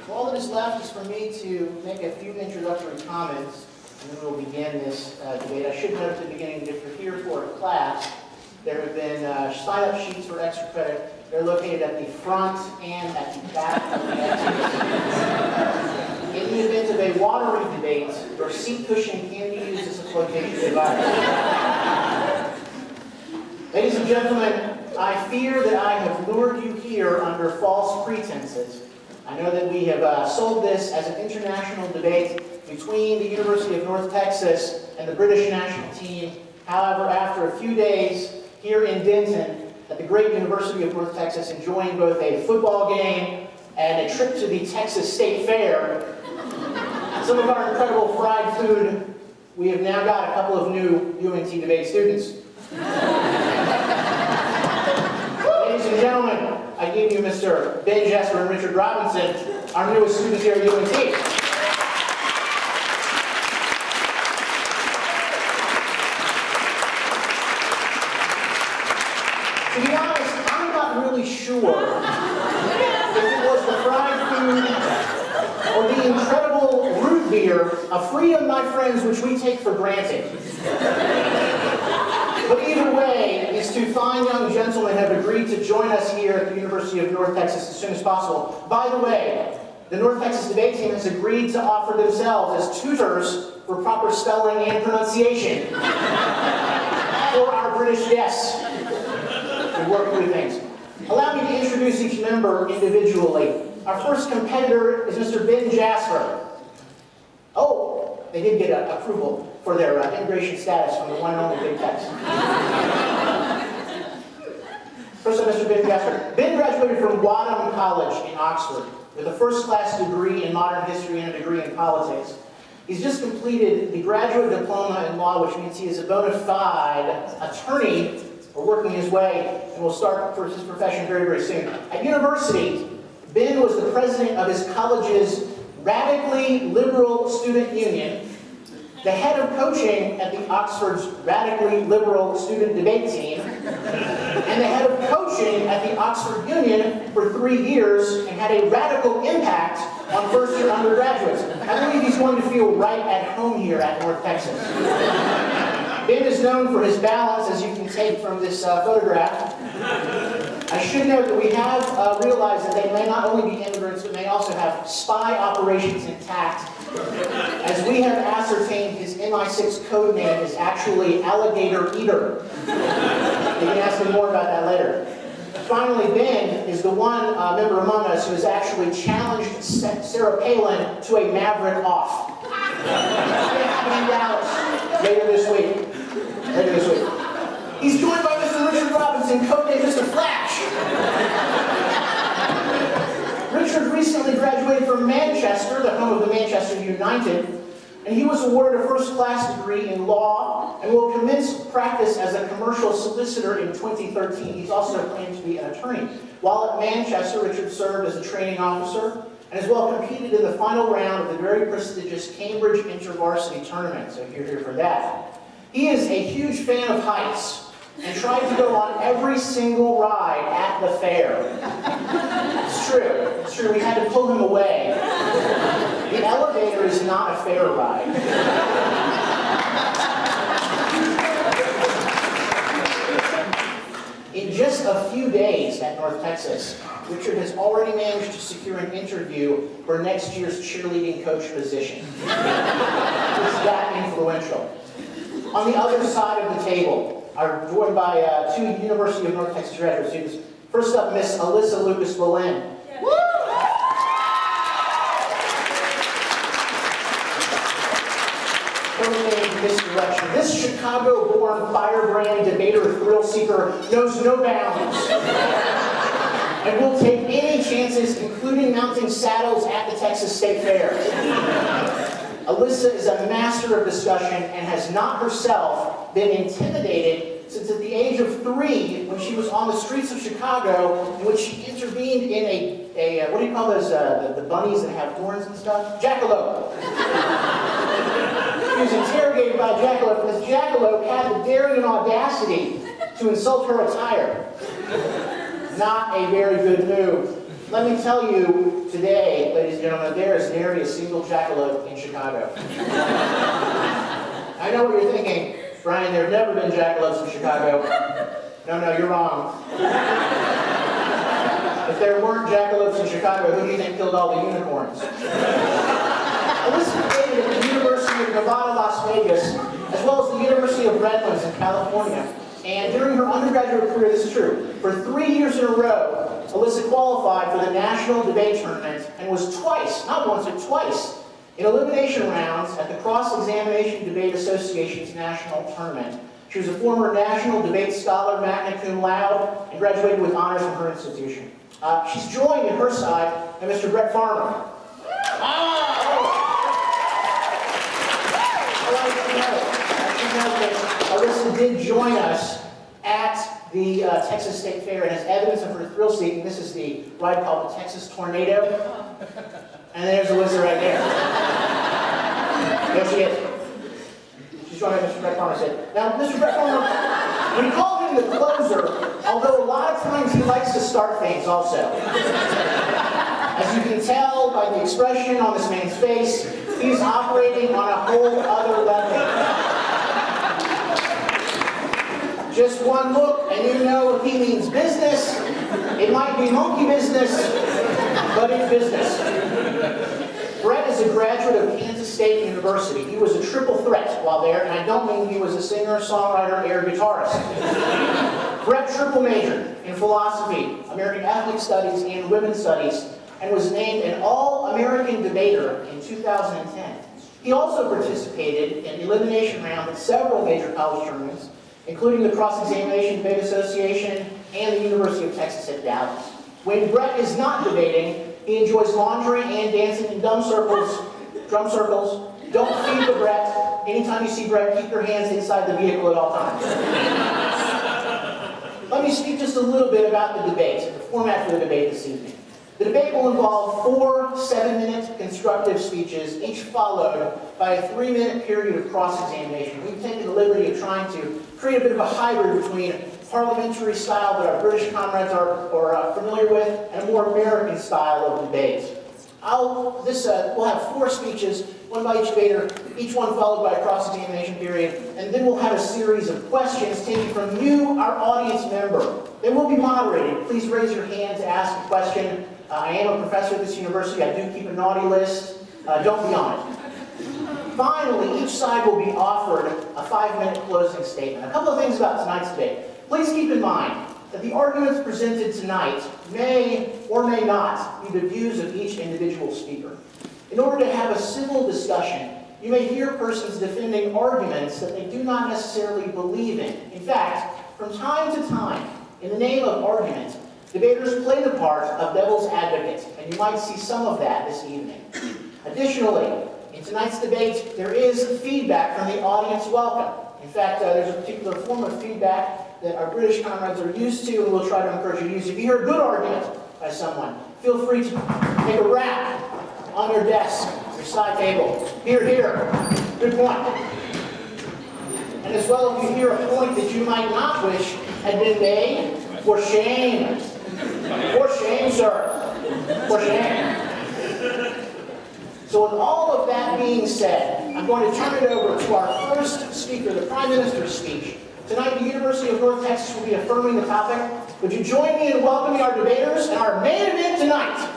So all that is left is for me to make a few introductory comments, and then we'll begin this debate. I should note at the beginning that if you're here for a class, there have been sign-up sheets for extra credit. They're located at the front and at the back of the exits. In the event of a watery debate, your seat cushion can be used as a flotation device. Ladies and gentlemen, I fear that I have lured you here under false pretenses. I know that we have sold this as an international debate between the University of North Texas and the British national team. However, after a few days here in Denton at the great University of North Texas, enjoying both a football game and a trip to the Texas State Fair, some of our incredible fried food, we have now got a couple of new UNT debate students. Ladies and gentlemen, I give you Mr. Ben Jesper and Richard Robinson, our newest students here at UNT. To be honest, I'm not really sure if it was the fried food or the incredible root beer, a freedom, my friends, which we take for granted. But either way, these two fine young gentlemen have agreed to join us here at the University of North Texas as soon as possible. By the way, the North Texas debate team has agreed to offer themselves as tutors for proper spelling and pronunciation for our British guests who work through things. Allow me to introduce each member individually. Our first competitor is Mr. Ben Jasper. Oh, they did get approval for their immigration status from the one and only Big Tex. First up, Mr. Ben Jasper. Ben graduated from Wadham College in Oxford with a first-class degree in modern history and a degree in politics. He's just completed the graduate diploma in law, which means he is a bona fide attorney, or working his way, and will start for his profession very, very soon. At university, Ben was the president of his college's radically liberal student union, the head of coaching at the Oxford's radically liberal student debate team, and the head of coaching at the Oxford Union for 3 years, and had a radical impact on first-year undergraduates. I believe he's going to feel right at home here at North Texas. Ben is known for his balance, as you can take from this photograph. I should note that we have realized that they may not only be immigrants, but may also have spy operations intact. As we have ascertained, his MI6 code name is actually Alligator Eater. You can ask him more about that later. Finally, Ben is the one member among us who has actually challenged Sarah Palin to a Maverick off. In Dallas later this week. He's joined by Mr. Richard Robinson, codenamed Mr. Flash. Richard recently graduated from Manchester, the home of the Manchester United, and he was awarded a first-class degree in law and will commence practice as a commercial solicitor in 2013. He's also claimed to be an attorney. While at Manchester, Richard served as a training officer and as well competed in the final round of the very prestigious Cambridge Inter-Varsity Tournament, so you're here for that. He is a huge fan of heights and tried to go on every single ride at the fair. It's true, we had to pull him away. The elevator is not a fair ride. In just a few days at North Texas, Richard has already managed to secure an interview for next year's cheerleading coach position. It's that influential. On the other side of the table, are joined by two University of North Texas graduate students. First up, Miss Alyssa Lucas Lain. Codenamed Misdirection. This Chicago-born firebrand debater thrill seeker knows no bounds and will take any chances, including mounting saddles at the Texas State Fair. Alyssa is a master of discussion and has not herself been intimidated since at the age of 3, when she was on the streets of Chicago, in which she intervened in a what do you call those, the bunnies that have horns and stuff? Jackalope. She was interrogated by Jackalope, because Jackalope had the daring and audacity to insult her attire. Not a very good move. Let me tell you today, ladies and gentlemen, there is nary a single jackalope in Chicago. I know what you're thinking, Brian, there have never been jackalopes in Chicago. No, you're wrong. If there weren't jackalopes in Chicago, who do you think killed all the unicorns? Elizabeth dated at the University of Nevada, Las Vegas, as well as the University of Redlands in California. And during her undergraduate career, this is true, for 3 years in a row, Alyssa qualified for the National Debate Tournament and was twice, not once, but twice, in elimination rounds at the Cross-Examination Debate Association's National Tournament. She was a former National Debate Scholar, magna cum laude, and graduated with honors from her institution. She's joined at her side by Mr. Brett Farmer. Alyssa did join us at the Texas State Fair and has evidence of her thrill seeking. This is the ride called the Texas Tornado. And there's Alyssa right there. There she is. She's joined by Mr. Brett Farmer. Now, Mr. Brett Farmer, we call him the closer, although a lot of times he likes to start things also. As you can tell by the expression on this man's face, he's operating on a whole other level. Just one look and you know if he means business. It might be monkey business, but it's business. Brett is a graduate of Kansas State University. He was a triple threat while there, and I don't mean he was a singer, songwriter, air guitarist. Brett triple majored in philosophy, American Ethnic Studies, and Women's Studies, and was named an All-American Debater in 2010. He also participated in the elimination round at several major college tournaments, including the Cross-Examination Debate Association and the University of Texas at Dallas. When Brett is not debating, he enjoys laundry and dancing in drum circles. Don't feed the Brett. Anytime you see Brett, keep your hands inside the vehicle at all times. Let me speak just a little bit about the debate, the format for the debate this evening. The debate will involve 4 7-minute constructive speeches, each followed by a 3-minute period of cross-examination. We've taken the liberty of trying to create a bit of a hybrid between parliamentary style that our British comrades are familiar with and a more American style of debate. We'll have 4 speeches, one by each debater, each one followed by a cross-examination period, and then we'll have a series of questions taken from you, our audience member. They will be moderated. Please raise your hand to ask a question. I am a professor at this university. I do keep a naughty list. Don't be on it. Finally, each side will be offered a 5-minute closing statement. A couple of things about tonight's debate. Please keep in mind that the arguments presented tonight may or may not be the views of each individual speaker. In order to have a civil discussion, you may hear persons defending arguments that they do not necessarily believe in. In fact, from time to time, in the name of argument, debaters play the part of devil's advocate, and you might see some of that this evening. Additionally, in tonight's debate, there is feedback from the audience welcome. In fact, there's a particular form of feedback that our British comrades are used to, and we'll try to encourage you to use. If you hear a good argument by someone, feel free to make a rap on your desk, your side table. Here, good point. And as well, if you hear a point that you might not wish had been made, for shame. For shame, sir. For shame. So with all of that being said, I'm going to turn it over to our first speaker, the Prime Minister's speech. Tonight, the University of North Texas will be affirming the topic. Would you join me in welcoming our debaters and our main event tonight?